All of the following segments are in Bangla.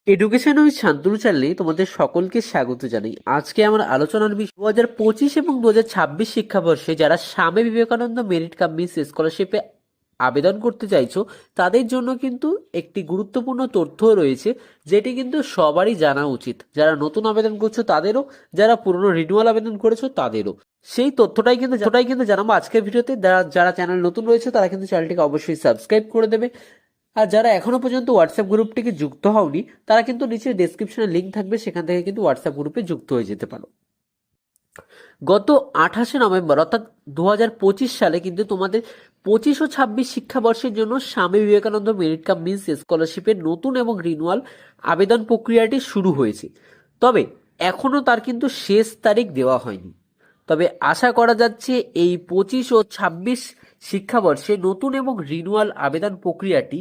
এডুকেশন উইথ শান্তনু চ্যানেলে তোমাদের সকলকে স্বাগত জানাই। আজকে আমার আলোচনার বিষয় 2025 এবং 2026 শিক্ষাবর্ষে যারা Swami Vivekananda merit cum miss স্কলারশিপে আবেদন করতে চাইছো তাদের জন্য কিন্তু একটি গুরুত্বপূর্ণ তথ্য রয়েছে, যেটি কিন্তু সবারই জানা উচিত। যারা নতুন আবেদন করছো তাদেরও, যারা পুরনো রিনিউয়াল আবেদন করেছো তাদেরও। সেই তথ্যটাই কিন্তু জানাবো আজকের ভিডিওতে। যারা চ্যানেল নতুন রয়েছে তারা কিন্তু চ্যানেলটিকে অবশ্যই সাবস্ক্রাইব করে দেবে। আর যারা এখনো পর্যন্ত হোয়াটসঅ্যাপ গ্রুপটিকে যুক্ত হওনি তারা কিন্তু নিচে ডেসক্রিপশনে লিঙ্ক থাকবে, সেখান থেকে কিন্তু হোয়াটসঅ্যাপ গ্রুপে যুক্ত হয়ে যেতে পারো। গত 28শে নভেম্বর অর্থাৎ 2025 সালে কিন্তু তোমাদের 25 ও 26 শিক্ষাবর্ষের জন্য Swami Vivekananda merit cum means স্কলারশিপের নতুন এবং রিনিউয়াল আবেদন প্রক্রিয়াটি শুরু হয়েছে। তবে এখনও তার কিন্তু শেষ তারিখ দেওয়া হয়নি। তবে আশা করা যাচ্ছে এই 25 ও 26 শিক্ষাবর্ষে নতুন এবং রিনিউয়াল আবেদন প্রক্রিয়াটি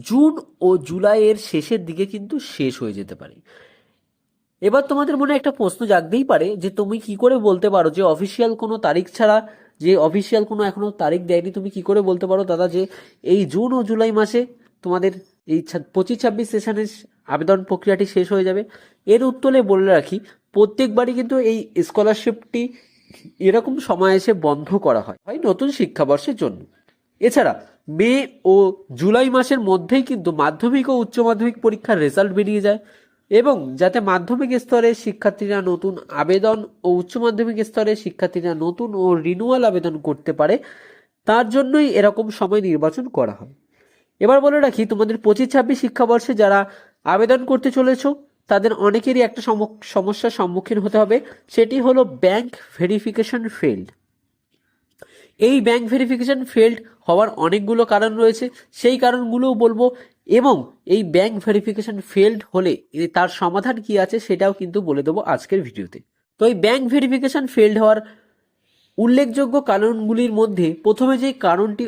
জুন ও জুলাইয়ের শেষের দিকে কিন্তু শেষ হয়ে যেতে পারে। এবার তোমাদের মনে একটা প্রশ্ন জাগতেই পারে যে তুমি কি করে বলতে পারো যে অফিসিয়াল কোনো তারিখ ছাড়া, যে অফিসিয়াল কোনো এখনো তারিখ দেয়নি, তুমি কি করে বলতে পারো দাদা যে এই জুন ও জুলাই মাসে তোমাদের এই 25-26 সেশনের আবেদন প্রক্রিয়াটি শেষ হয়ে যাবে? এর উত্তরে বলে রাখি, প্রত্যেকবারই কিন্তু এই স্কলারশিপটি এরকম সময় এসে বন্ধ করা হয় নতুন শিক্ষাবর্ষের জন্য। এছাড়া মে ও জুলাই মাসের মধ্যেই কিন্তু মাধ্যমিক ও উচ্চ মাধ্যমিক পরীক্ষার রেজাল্ট বেরিয়ে যায়, এবং যাতে মাধ্যমিক স্তরে শিক্ষার্থীরা নতুন আবেদন ও উচ্চ মাধ্যমিক স্তরে শিক্ষার্থীরা নতুন ও রিনিউয়াল আবেদন করতে পারে, তার জন্যই এরকম সময় নির্বাচন করা হয়। এবার বলে রাখি, তোমাদের 25-26 শিক্ষাবর্ষে যারা আবেদন করতে চলেছ তাদের অনেকেরই একটা সমস্যার সম্মুখীন হতে হবে, সেটি হলো ব্যাংক ভেরিফিকেশন ফেল্ড। এই ব্যাংক ভেরিফিকেশন ফেল্ড হওয়ার অনেকগুলো কারণ রয়েছে, সেই কারণগুলোও বলবো, এবং এই ব্যাংক ভেরিফিকেশন ফেল্ড হলে তার সমাধান কি আছে সেটাও কিন্তু বলে দেবো আজকের ভিডিওতে। তো এই ব্যাংক ভেরিফিকেশন ফেল্ড হওয়ার উল্লেখযোগ্য কারণগুলির মধ্যে প্রথমে যে কারণটি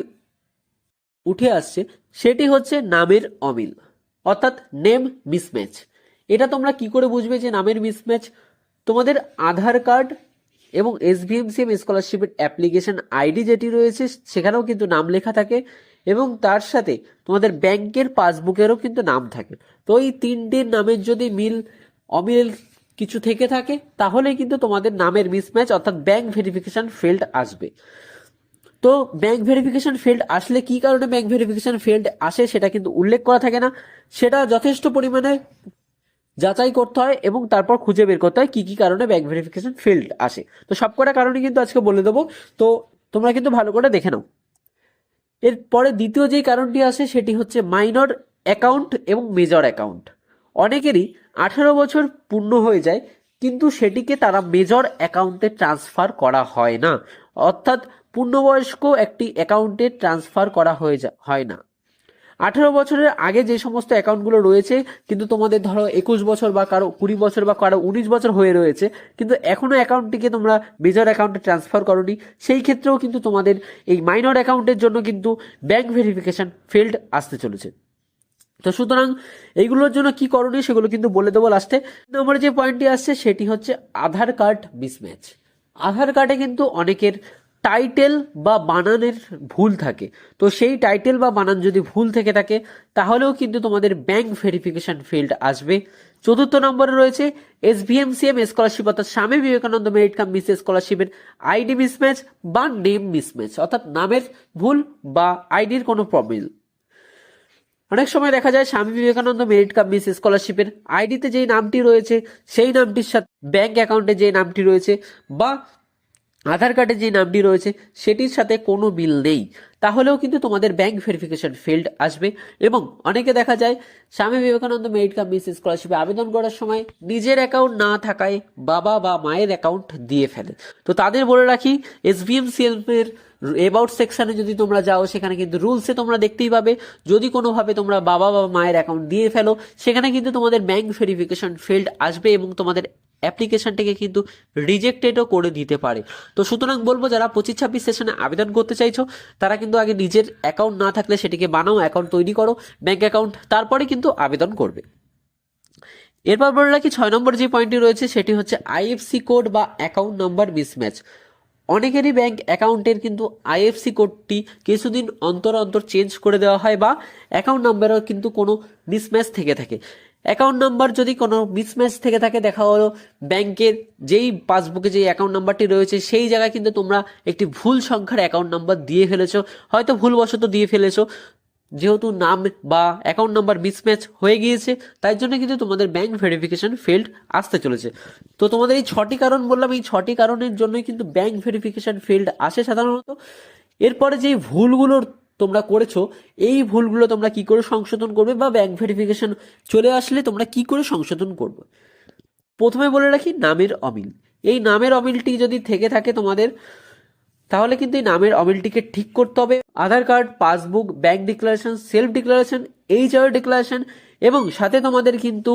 উঠে আসছে সেটি হচ্ছে নামের অমিল, অর্থাৎ নেম মিসম্যাচ। এটা তোমরা কি করে বুঝবে যে নামের মিসম্যাচ? তোমাদের আধার কার্ড এবং SBMCM স্কলারশিপের অ্যাপ্লিকেশন আইডি যেটি রয়েছে সেখানেও কিন্তু নাম লেখা থাকে, এবং তার সাথে তোমাদের ব্যাংকের পাসবুকেরও কিন্তু নাম থাকে। তো এই তিনটির নামের যদি অমিল কিছু থেকে থাকে তাহলে কিন্তু তোমাদের নামের মিসম্যাচ অর্থাৎ ব্যাংক ভেরিফিকেশন ফেল্ড আসবে। তো ব্যাংক ভেরিফিকেশন ফেল্ড আসলে কি কারণে ব্যাংক ভেরিফিকেশন ফেল্ড আসে সেটা কিন্তু উল্লেখ করা থাকে না। সেটা যথেষ্ট পরিমাণে যাচাই করতে হয় এবং তারপর খুঁজে বের করতে হয় কি কি কারণে ব্যাংক ভেরিফিকেশন ফেল্ড আসে। তো সবকটা কারণই কিন্তু আজকে বলে দেবো, তো তোমরা কিন্তু ভালো করে দেখে নাও। এরপরে দ্বিতীয় যে কারণটি আসে সেটি হচ্ছে মাইনর অ্যাকাউন্ট এবং মেজর অ্যাকাউন্ট। অনেকেরই 18 বছর পূর্ণ হয়ে যায় কিন্তু সেটিকে তারা মেজর অ্যাকাউন্টে ট্রান্সফার করা হয় না, অর্থাৎ পূর্ণবয়স্ক একটি অ্যাকাউন্টে ট্রান্সফার করা হয় না। 18 বছরের আগে যে সমস্ত অ্যাকাউন্টগুলো রয়েছে, কিন্তু তোমাদের ধরো 21 বছর বা কারো 20 বছর বা কারো 19 বছর হয়ে রয়েছে কিন্তু এখনো অ্যাকাউন্টটিকে তোমরা মেজর অ্যাকাউন্টে ট্রান্সফার করোনি, সেই ক্ষেত্রেও কিন্তু তোমাদের এই মাইনর অ্যাকাউন্টের জন্য কিন্তু ব্যাংক ভেরিফিকেশন ফেল্ড আসতে চলেছে। তো সুতরাং এইগুলোর জন্য কি করণীয় সেগুলো কিন্তু বলে দেবো লাস্টে। নম্বরে যে পয়েন্টটি আসছে সেটি হচ্ছে আধার কার্ড মিসম্যাচ। আধার কার্ডে কিন্তু অনেকের টাইটেল বা বানানের ভুল থাকে, তো সেই টাইটেল বা বানান যদি ভুল থেকে থাকে তাহলেও কিন্তু তোমাদের ব্যাংক ভেরিফিকেশন ফেল্ড আসবে। চতুর্থ নম্বরে রয়েছে SBMCM স্কলারশিপ অর্থাৎ Swami Vivekananda merit cum miss স্কলারশিপের আইডি মিসম্যাচ বা নেম মিসম্যাচ, অর্থাৎ নামের ভুল বা আইডির কোনো প্রবলেম। অনেক সময় দেখা যায় Swami Vivekananda merit cum miss স্কলারশিপের আইডিতে যেই নামটি রয়েছে সেই নামটির সাথে ব্যাংক অ্যাকাউন্টে যে নামটি রয়েছে বা আধার কার্ডে যে নামটি রয়েছে সেটির সাথে কোনো মিল নেই, তাহলেও কিন্তু তোমাদের ব্যাংক ভেরিফিকেশন ফেল্ড আসবে। এবং অনেকে দেখা যায় Swami Vivekananda merit cum miss স্কলারশিপে আবেদন করার সময় নিজের অ্যাকাউন্ট না থাকায় বাবা বা মায়ের অ্যাকাউন্ট দিয়ে ফেলে। তো তাদের বলে রাখি, SBMCM এর অ্যাবাউট সেকশনে যদি তোমরা যাও সেখানে কিন্তু রুলসে তোমরা দেখতেই পাবে, যদি কোনোভাবে তোমরা বাবা বা মায়ের অ্যাকাউন্ট দিয়ে ফেলো সেখানে কিন্তু তোমাদের ব্যাংক ভেরিফিকেশন ফেল্ড আসবে এবং তোমাদের অ্যাপ্লিকেশনটিকে কিন্তু রিজেক্টেডও করে দিতে পারে। তো সুতরাং বলবো, যারা 25-26 সেশনে আবেদন করতে চাইছো তারা কিন্তু আগে নিজের অ্যাকাউন্ট না থাকলে সেটিকে বানাও, অ্যাকাউন্ট তৈরি করো ব্যাংক অ্যাকাউন্ট, তারপরে কিন্তু আবেদন করবে। এরপর বলে রাখি 6 নম্বর যে পয়েন্টটি রয়েছে সেটি হচ্ছে IFSC কোড বা অ্যাকাউন্ট নাম্বার মিসম্যাচ। অনেকেরই ব্যাংক অ্যাকাউন্টের কিন্তু IFSC কোডটি কিছুদিন অন্তর অন্তর চেঞ্জ করে দেওয়া হয় বা অ্যাকাউন্ট নাম্বারেও কিন্তু কোনো মিসম্যাচ থেকে থাকে। অ্যাকাউন্ট নাম্বার যদি কোনো মিসম্যাচ থেকে থাকে, দেখা হলো ব্যাংকের যেই পাসবুকে যেই অ্যাকাউন্ট নাম্বারটি রয়েছে সেই জায়গায় কিন্তু তোমরা একটি ভুল সংখ্যার অ্যাকাউন্ট নাম্বার দিয়ে ফেলেছো, হয়তো ভুলবশত দিয়ে ফেলেছো, যেহেতু নাম বা অ্যাকাউন্ট নাম্বার মিসম্যাচ হয়ে গিয়েছে তাই জন্য কিন্তু তোমাদের ব্যাংক ভেরিফিকেশন ফেল্ড আসতে চলেছে। তো তোমাদের এই 6টি কারণ বললাম, এই 6টি কারণের জন্যই কিন্তু ব্যাংক ভেরিফিকেশন ফেল্ড আসে সাধারণত। এরপরে যেই ভুলগুলো তোমরা করেছো এই ভুলগুলো তোমরা কি করে সংশোধন করবে, বা ব্যাংক ভেরিফিকেশন চলে আসলে তোমরা কি করে সংশোধন করবে। প্রথমে বলে রাখি, নামের অমিল। এই নামের অমিলটি যদি থেকে থাকে তোমাদের, তাহলে কিন্তু এই নামের অমিলটিকে ঠিক করতে হবে। Aadhaar card, passbook, bank declaration, self declaration, HR declaration এবং সাথে তোমাদের কিন্তু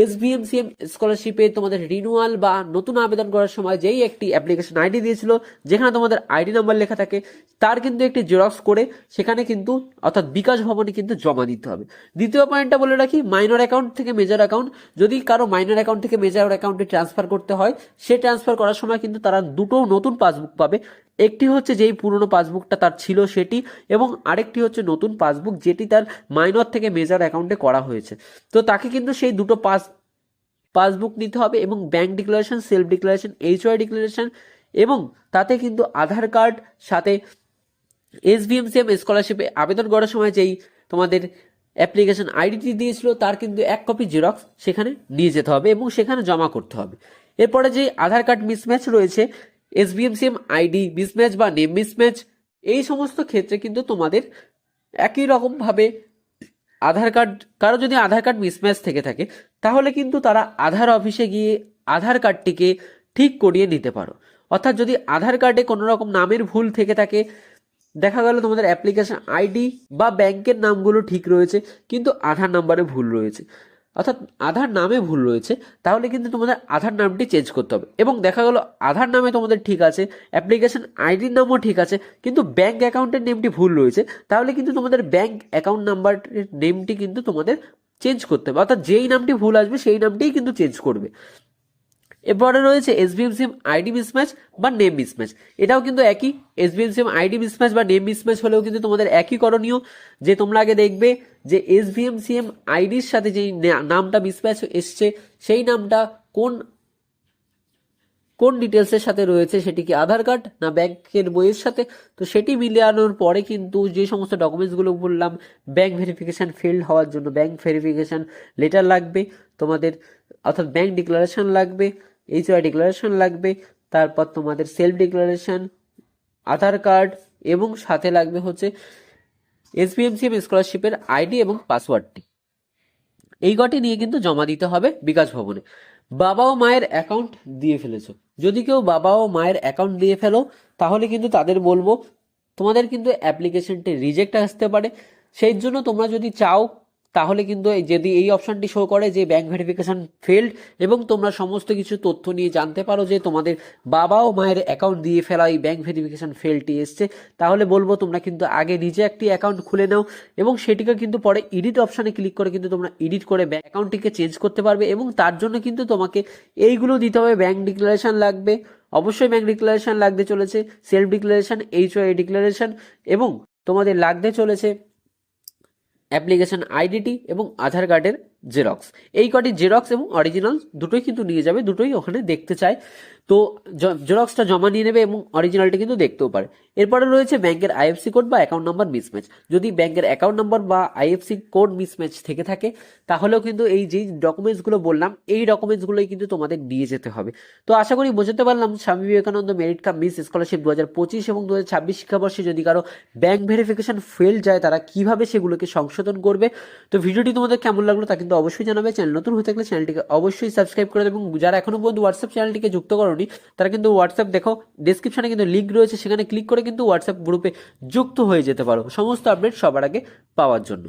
এসবিএমসিএম স্কলারশিপে তোমাদের রিনিউয়াল বা নতুন আবেদন করার সময় যেই একটি অ্যাপ্লিকেশন আইডি দিয়েছিল যেখানে তোমাদের আইডি নাম্বার লেখা থাকে তার কিন্তু একটি জেরক্স করে সেখানে কিন্তু অর্থাৎ বিকাশ ভবনে কিন্তু জমা দিতে হবে। দ্বিতীয় পয়েন্টটা বলে রাখি, মাইনর অ্যাকাউন্ট থেকে মেজর অ্যাকাউন্ট, যদি কারো মাইনর অ্যাকাউন্ট থেকে মেজর অ্যাকাউন্টে ট্রান্সফার করতে হয় সে ট্রান্সফার করার সময় কিন্তু তারা দুটো নতুন পাসবুক পাবে। একটি হচ্ছে যেই পুরনো পাসবুকটা তার ছিল সেটি, এবং আরেকটি হচ্ছে নতুন পাসবুক যেটি তার মাইনর থেকে মেজর অ্যাকাউন্টে করা হয়েছে। তো তাকে কিন্তু সেই দুটো পাসবুক নিতে হবে, এবং bank declaration, self declaration, HY declaration, এবং তাতে কিন্তু আধার কার্ড, সাথে এসবিএমসিএম স্কলারশিপে আবেদন করার সময় যেই তোমাদের অ্যাপ্লিকেশন আইডিটি দিয়েছিল তার কিন্তু 1 কপি জেরক্স সেখানে নিয়ে যেতে হবে এবং সেখানে জমা করতে হবে। এরপরে যে আধার কার্ড মিসম্যাচ রয়েছে, এসবিএমসিএম আইডি মিসম্যাচ বা নেম মিসম্যাচ, এই সমস্ত ক্ষেত্রে কিন্তু তোমাদের একই রকমভাবে আধার কার্ড, কারো যদি আধার কার্ড মিসম্যাচ থেকে থাকে তাহলে কিন্তু তারা আধার অফিসে গিয়ে আধার কার্ডটিকে ঠিক করিয়ে নিতে পারো। অর্থাৎ যদি আধার কার্ডে কোনো রকম নামের ভুল থেকে থাকে, দেখা গেল তোমাদের অ্যাপ্লিকেশন আইডি বা ব্যাংকের নামগুলো ঠিক রয়েছে কিন্তু আধার নাম্বারে ভুল রয়েছে, অর্থাৎ আধার নামে ভুল রয়েছে, তাহলে কিন্তু তোমাদের আধার নামটি চেঞ্জ করতে হবে। এবং দেখা গেল আধার নামে তোমাদের ঠিক আছে, অ্যাপ্লিকেশন আইডির নামও ঠিক আছে, কিন্তু ব্যাংক অ্যাকাউন্টের নেমটি ভুল রয়েছে, তাহলে কিন্তু তোমাদের ব্যাংক অ্যাকাউন্ট নাম্বারের নেমটি কিন্তু তোমাদের চেঞ্জ করতে হবে। অর্থাৎ যেই নামটি ভুল আসবে সেই নামটিই কিন্তু চেঞ্জ করবে। এরপরে রয়েছে এসবিএমসিএম আইডি মিসম্যাচ বা নেম মিসম্যাচ, এটাও কিন্তু একই। এসবিএমসিএম আইডি মিসম্যাচ বা নেম মিসম্যাচ হলেও কিন্তু তোমাদের একই করণীয়, যে তোমরা আগে দেখবে যে এসবিএমসিএম আইডির সাথে যেই নামটা মিসম্যাচ এসছে সেই নামটা কোন কোন ডিটেলসের সাথে রয়েছে, সেটি কি আধার কার্ড না ব্যাংকের বইয়ের সাথে। তো সেটি মিলানোর পরে কিন্তু যে সমস্ত ডকুমেন্টসগুলো বললাম ব্যাংক ভেরিফিকেশন ফেল্ড হওয়ার জন্য ব্যাংক ভেরিফিকেশন লেটার লাগবে তোমাদের, অর্থাৎ ব্যাংক ডিক্লারেশন লাগবে, এইচওয়াই ডিক্লারেশন লাগবে, তারপর তোমাদের সেলফ ডিক্লারেশন, আধার কার্ড, এবং সাথে লাগবে হচ্ছে এসবিএমসিএম স্কলারশিপের আইডি এবং পাসওয়ার্ডটি। এই কটি নিয়ে কিন্তু জমা দিতে হবে বিকাশ ভবনে। বাবা ও মায়ের অ্যাকাউন্ট দিয়ে ফেলেছো, যদি কেউ বাবা ও মায়ের অ্যাকাউন্ট দিয়ে ফেলো তাহলে কিন্তু তাদের বলবো তোমাদের কিন্তু অ্যাপ্লিকেশনটি রিজেক্ট আসতে পারে। সেই জন্য তোমরা যদি চাও তাহলে কিন্তু যদি এই অপশনটি শো করে যে ব্যাংক ভেরিফিকেশন ফেল্ড এবং তোমরা সমস্ত কিছু তথ্য নিয়ে জানতে পারো যে তোমাদের বাবা ও মায়ের অ্যাকাউন্ট দিয়ে ফেলা এই ব্যাংক ভেরিফিকেশন ফেল্ডটি এসছে, তাহলে বলবো তোমরা কিন্তু আগে নিজে একটি অ্যাকাউন্ট খুলে নাও এবং সেটিকে কিন্তু পরে এডিট অপশানে ক্লিক করে কিন্তু তোমরা এডিট করে ব্যাংক অ্যাকাউন্টটিকে চেঞ্জ করতে পারবে। এবং তার জন্য কিন্তু তোমাকে এইগুলো দিতে হবে, ব্যাংক ডিক্লারেশন লাগবে, অবশ্যই ব্যাংক ডিক্লারেশন লাগতে চলেছে, সেলফ ডিক্লারেশন, এইচওআই ডিক্লারেশন, এবং তোমাদের লাগতে চলেছে অ্যাপ্লিকেশন আইডিটি এবং আধার কার্ডের জেরক্স। এই কটি জেরক্স এবং অরিজিনাল দুটোই কিন্তু নিয়ে যাবে, দুটোই ওখানে দেখতে চায়। তো জেরক্সটা জমা নিয়ে নেবে এবং অরিজিনালটি কিন্তু দেখতেও পারে। এরপরে রয়েছে ব্যাংকের আইএফসি কোড বা অ্যাকাউন্ট নাম্বার মিসম্যাচ। যদি ব্যাংকের অ্যাকাউন্ট নাম্বার বা আইএফসি কোড মিসম্যাচ থেকে থাকে তাহলেও কিন্তু এই যেই ডকুমেন্টসগুলো বললাম এই ডকুমেন্টসগুলোই কিন্তু তোমাদের নিয়ে যেতে হবে। তো আশা করি বোঝাতে পারলাম Swami Vivekananda merit cum miss scholarship 2025 এবং 2026 শিক্ষাবর্ষে যদি কারো ব্যাংক ভেরিফিকেশন ফেল যায় তারা কিভাবে সেগুলোকে সংশোধন করবে। তো ভিডিওটি তোমাদের কেমন লাগলো তা কিন্তু অবশ্যই জানাবে। চ্যানেল নতুন হয়ে থাকলে চ্যানেলটিকে অবশ্যই সাবস্ক্রাইব করে দেবে, এবং যারা এখনো পর্যন্ত হোয়াটসঅ্যাপ চ্যানেলটিকে যুক্ত করোনি তারা কিন্তু হোয়াটসঅ্যাপ দেখো, ডেসক্রিপশনে কিন্তু লিঙ্ক রয়েছে, সেখানে ক্লিক করে কিন্তু হোয়াটসঅ্যাপ গ্রুপে যুক্ত হয়ে যেতে পারো সমস্ত আপডেট সবার আগে পাওয়ার জন্য।